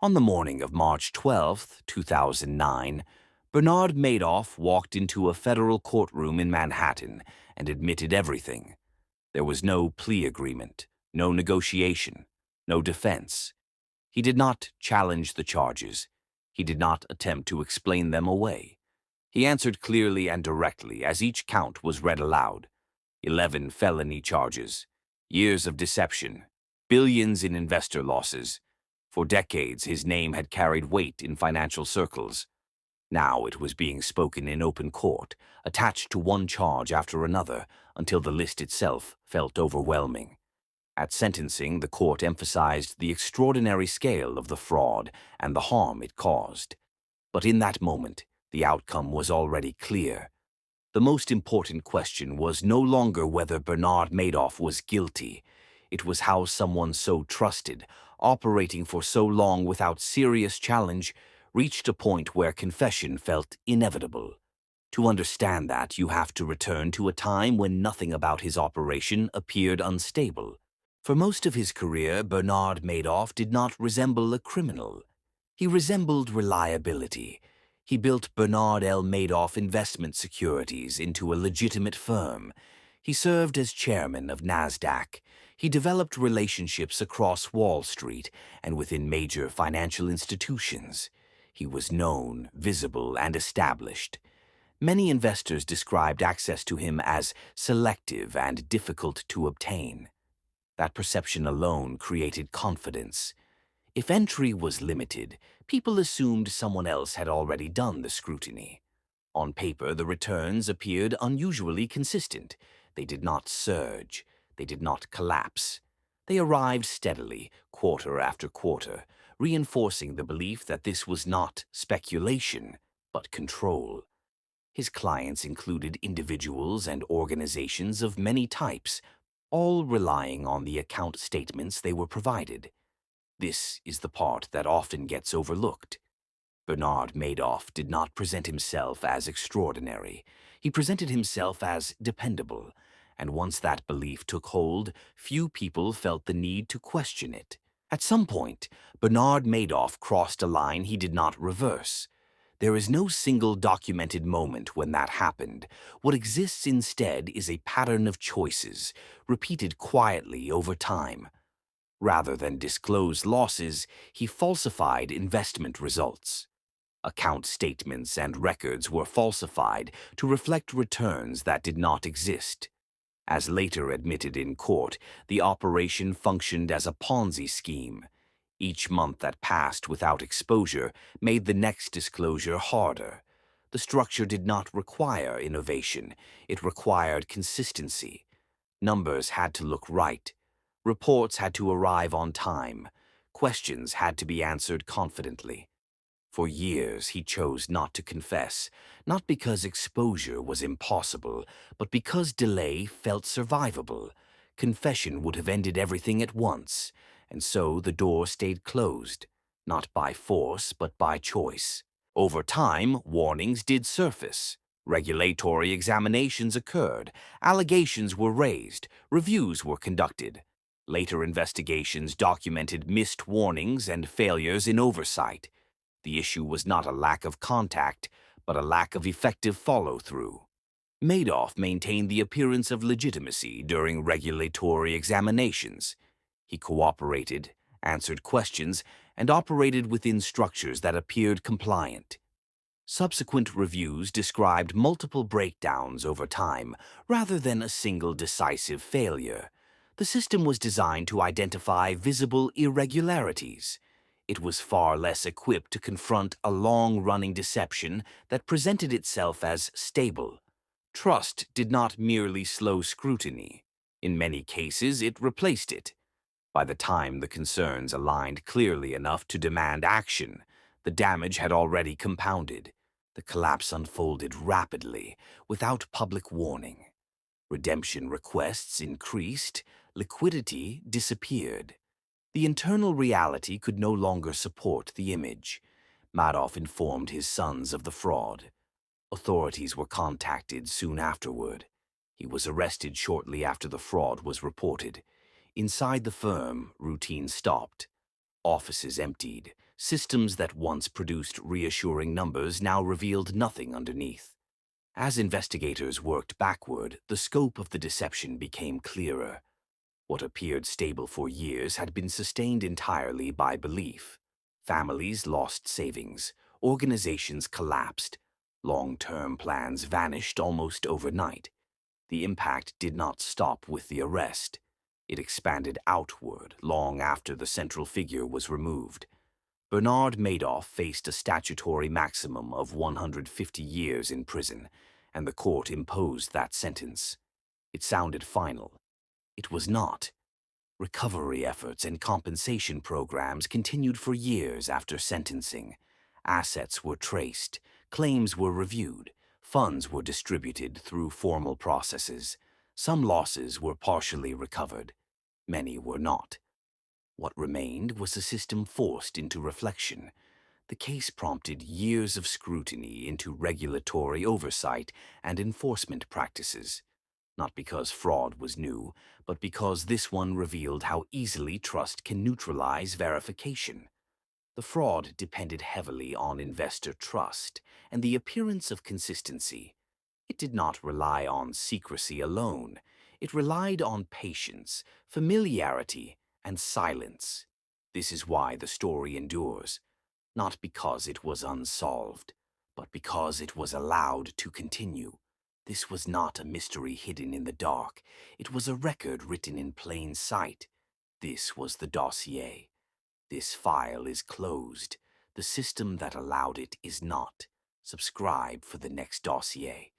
On the morning of March 12th, 2009, Bernard Madoff walked into a federal courtroom in Manhattan and admitted everything. There was no plea agreement, no negotiation, no defense. He did not challenge the charges. He did not attempt to explain them away. He answered clearly and directly as each count was read aloud. 11 felony charges, years of deception, billions in investor losses. For decades, his name had carried weight in financial circles. Now it was being spoken in open court, attached to one charge after another, until the list itself felt overwhelming. At sentencing, the court emphasized the extraordinary scale of the fraud and the harm it caused. But in that moment, the outcome was already clear. The most important question was no longer whether Bernard Madoff was guilty. It was how someone so trusted, operating for so long without serious challenge, reached a point where confession felt inevitable. To understand that, you have to return to a time when nothing about his operation appeared unstable. For most of his career, Bernard Madoff did not resemble a criminal. He resembled reliability. He built Bernard L. Madoff Investment Securities into a legitimate firm. He served as chairman of NASDAQ. He developed relationships across Wall Street and within major financial institutions. He was known, visible, and established. Many investors described access to him as selective and difficult to obtain. That perception alone created confidence. If entry was limited, people assumed someone else had already done the scrutiny. On paper, the returns appeared unusually consistent. They did not surge. They did not collapse. They arrived steadily, quarter after quarter, reinforcing the belief that this was not speculation, but control. His clients included individuals and organizations of many types, all relying on the account statements they were provided. This is the part that often gets overlooked. Bernard Madoff did not present himself as extraordinary. He presented himself as dependable, and once that belief took hold, few people felt the need to question it. At some point, Bernard Madoff crossed a line he did not reverse. There is no single documented moment when that happened. What exists instead is a pattern of choices, repeated quietly over time. Rather than disclose losses, he falsified investment results. Account statements and records were falsified to reflect returns that did not exist. As later admitted in court, the operation functioned as a Ponzi scheme. Each month that passed without exposure made the next disclosure harder. The structure did not require innovation. It required consistency. Numbers had to look right. Reports had to arrive on time. Questions had to be answered confidently. For years, he chose not to confess, not because exposure was impossible, but because delay felt survivable. Confession would have ended everything at once, and so the door stayed closed, not by force, but by choice. Over time, warnings did surface. Regulatory examinations occurred, allegations were raised, reviews were conducted. Later investigations documented missed warnings and failures in oversight. The issue was not a lack of contact, but a lack of effective follow-through. Madoff maintained the appearance of legitimacy during regulatory examinations. He cooperated, answered questions, and operated within structures that appeared compliant. Subsequent reviews described multiple breakdowns over time, rather than a single decisive failure. The system was designed to identify visible irregularities. It was far less equipped to confront a long-running deception that presented itself as stable. Trust did not merely slow scrutiny. In many cases, it replaced it. By the time the concerns aligned clearly enough to demand action, the damage had already compounded. The collapse unfolded rapidly, without public warning. Redemption requests increased, liquidity disappeared. The internal reality could no longer support the image. Madoff informed his sons of the fraud. Authorities were contacted soon afterward. He was arrested shortly after the fraud was reported. Inside the firm, routine stopped. Offices emptied. Systems that once produced reassuring numbers now revealed nothing underneath. As investigators worked backward, the scope of the deception became clearer. What appeared stable for years had been sustained entirely by belief. Families lost savings, organizations collapsed, long-term plans vanished almost overnight. The impact did not stop with the arrest. It expanded outward long after the central figure was removed. Bernard Madoff faced a statutory maximum of 150 years in prison, and the court imposed that sentence. It sounded final. It was not. Recovery efforts and compensation programs continued for years after sentencing. Assets were traced, claims were reviewed, funds were distributed through formal processes. Some losses were partially recovered. Many were not. What remained was a system forced into reflection. The case prompted years of scrutiny into regulatory oversight and enforcement practices. Not because fraud was new, but because this one revealed how easily trust can neutralize verification. The fraud depended heavily on investor trust and the appearance of consistency. It did not rely on secrecy alone. It relied on patience, familiarity, and silence. This is why the story endures, not because it was unsolved, but because it was allowed to continue. This was not a mystery hidden in the dark. It was a record written in plain sight. This was the dossier. This file is closed. The system that allowed it is not. Subscribe for the next dossier.